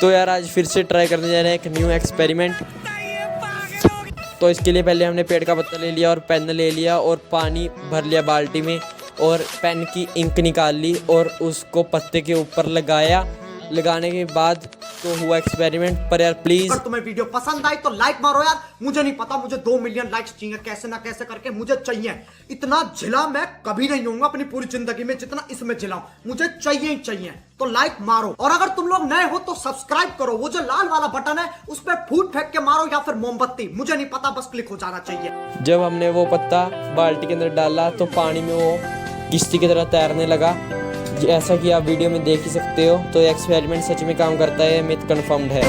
तो यार आज फिर से ट्राई करने जा रहे हैं एक न्यू एक्सपेरिमेंट। तो इसके लिए पहले हमने पेड़ का पत्ता ले लिया और पेन ले लिया और पानी भर लिया बाल्टी में और पेन की इंक निकाल ली और उसको पत्ते के ऊपर लगाया। लगाने के बाद तो हुआ एक्सपेरिमेंट। पर यार प्लीज अगर तुम्हें वीडियो पसंद आई तो लाइक मारो यार। मुझे नहीं पता, मुझे 2 मिलियन लाइक्स चाहिए, कैसे ना कैसे करके मुझे चाहिए। इतना झिला मैं कभी नहीं होऊंगा अपनी पूरी जिंदगी में जितना इसमें झिलाऊं। मुझे चाहिए ही चाहिए। तो लाइक मारो और अगर तुम लोग नए हो तो सब्सक्राइब करो। वो जो लाल वाला बटन है उस पर फूट फेंक के मारो या फिर मोमबत्ती, मुझे नहीं पता, बस क्लिक हो जाना चाहिए। जब हमने वो पत्ता बाल्टी के अंदर डाला तो पानी में वो किश्ती की तरह तैरने लगा, जैसा कि आप वीडियो में देख ही सकते हो। तो एक्सपेरिमेंट सच में काम करता है, मिथ कन्फर्म्ड है।